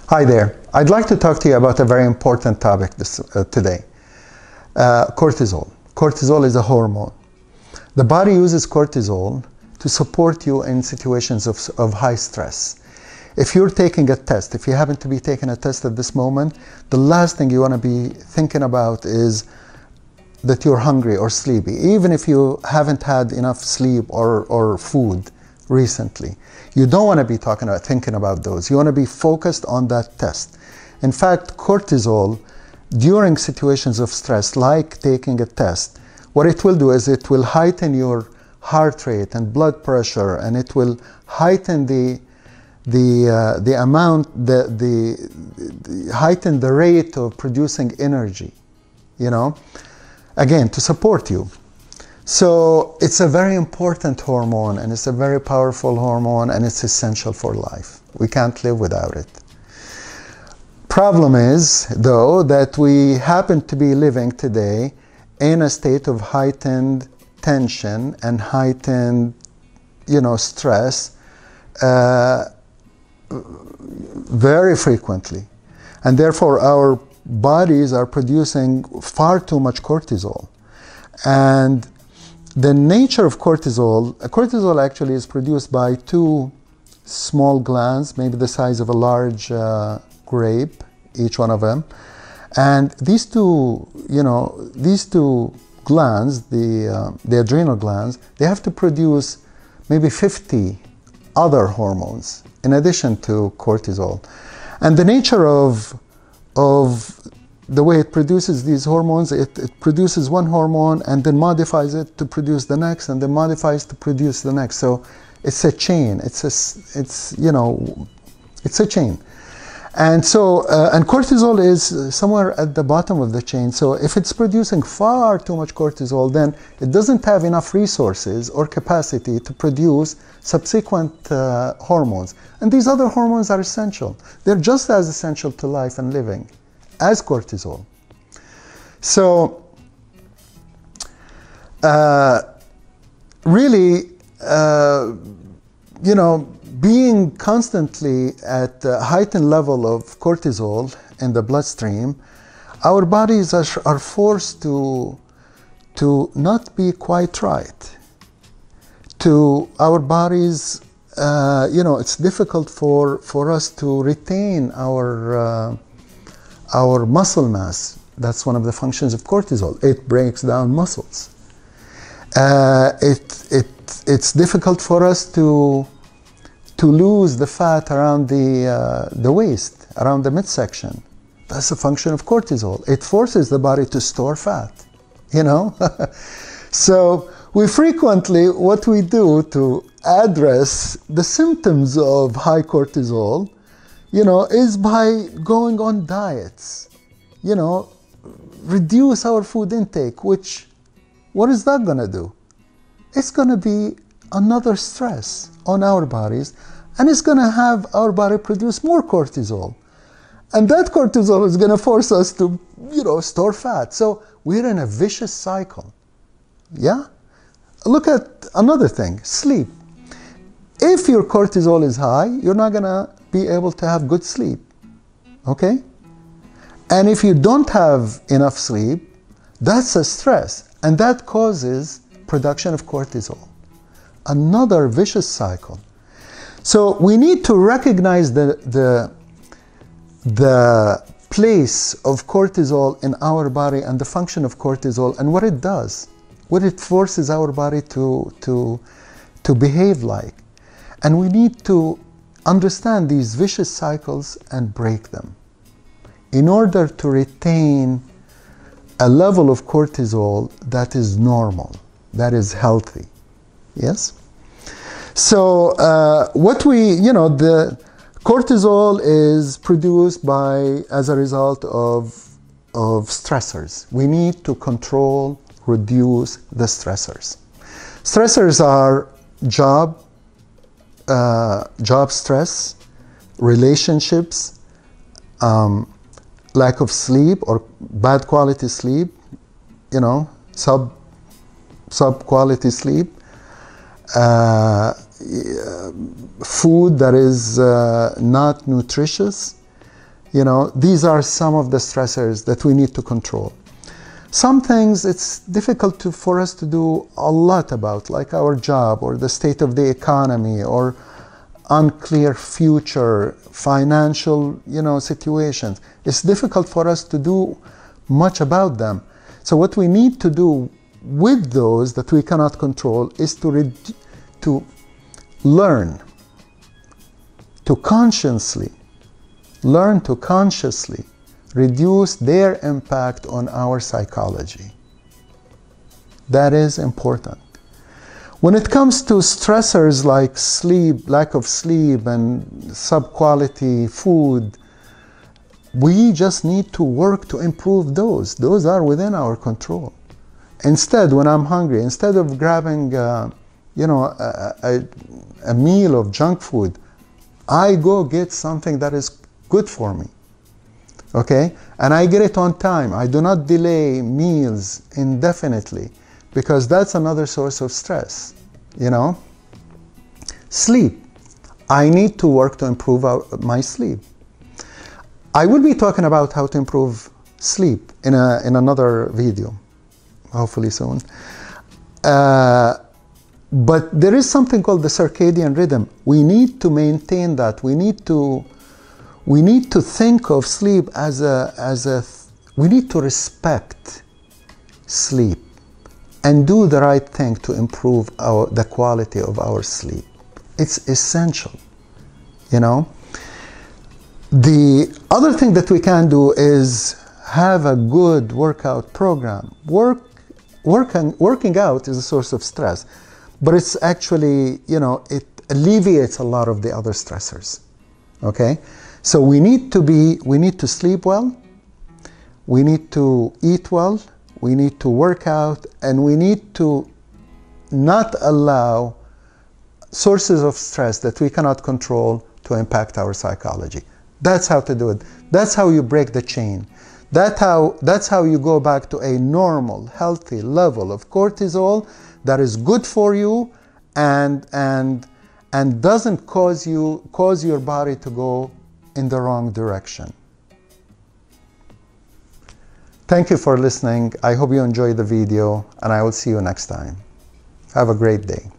Hi there. I'd like to talk to you about a very important topic today. Cortisol. Cortisol is a hormone. The body uses cortisol to support you in situations of high stress. If you're taking a test, if you happen to be taking a test at this moment, the last thing you want to be thinking about is that you're hungry or sleepy, even if you haven't had enough sleep or food recently. You don't want to be thinking about those. You want to be focused on that test. In fact, cortisol, during situations of stress, like taking a test, what it will do is it will heighten your heart rate and blood pressure, and it will heighten heighten the rate of producing energy, again, to support you. So it's a very important hormone, and it's a very powerful hormone, and it's essential for life. We can't live without it. Problem is, though, that we happen to be living today in a state of heightened tension and heightened, stress very frequently. And therefore, our bodies are producing far too much cortisol. And the nature of cortisol actually is produced by two small glands, maybe the size of a large grape, each one of them. And these two glands, the adrenal glands, they have to produce maybe 50 other hormones in addition to cortisol. And the nature of the way it produces these hormones, it produces one hormone and then modifies it to produce the next, and then modifies to produce the next. So it's a chain. It's a chain. And so, and cortisol is somewhere at the bottom of the chain. So if it's producing far too much cortisol, then it doesn't have enough resources or capacity to produce subsequent hormones. And these other hormones are essential. They're just as essential to life and living as cortisol. So, really, being constantly at a heightened level of cortisol in the bloodstream, our bodies are forced to not be quite right. Our bodies, it's difficult for us to retain our muscle mass. That's one of the functions of cortisol. It breaks down muscles. It's difficult for us to lose the fat around the waist, around the midsection. That's a function of cortisol. It forces the body to store fat, So we frequently, what we do to address the symptoms of high cortisol, is by going on diets, reduce our food intake, which, what is that going to do? It's going to be another stress on our bodies, and it's going to have our body produce more cortisol. And that cortisol is going to force us to, store fat. So we're in a vicious cycle. Yeah? Look at another thing, sleep. If your cortisol is high, you're not going to be able to have good sleep. Okay? And if you don't have enough sleep, that's a stress, and that causes production of cortisol. Another vicious cycle. So we need to recognize the place of cortisol in our body and the function of cortisol and what it does, what it forces our body to behave like. And we need to understand these vicious cycles and break them in order to retain a level of cortisol that is normal, that is healthy. Yes? So the cortisol is produced as a result of stressors. We need to reduce the stressors. Stressors are job stress, relationships, lack of sleep or bad quality sleep, sub-quality sleep, food that is not nutritious, You know, these are some of the stressors that we need to control. Some things it's difficult for us to do a lot about, like our job or the state of the economy or unclear future, financial, situations. It's difficult for us to do much about them. So what we need to do with those that we cannot control is to learn to consciously reduce their impact on our psychology. That is important. When it comes to stressors like sleep, lack of sleep, and sub-quality food, we just need to work to improve those. Those are within our control. Instead, when I'm hungry, instead of grabbing a meal of junk food, I go get something that is good for me. Okay? And I get it on time. I do not delay meals indefinitely, because that's another source of stress. Sleep. I need to work to improve my sleep. I will be talking about how to improve sleep in another video, hopefully soon. But there is something called the circadian rhythm. We need to maintain that. We need to think of sleep we need to respect sleep and do the right thing to improve the quality of our sleep. It's essential, The other thing that we can do is have a good workout program. Working out is a source of stress, but it's actually, it alleviates a lot of the other stressors. Okay? So we need to sleep well, we need to eat well, we need to work out, and we need to not allow sources of stress that we cannot control to impact our psychology. That's how to do it. That's how you break the chain. That's how you go back to a normal, healthy level of cortisol that is good for you and doesn't cause your body to go in the wrong direction. Thank you for listening. I hope you enjoyed the video, and I will see you next time. Have a great day.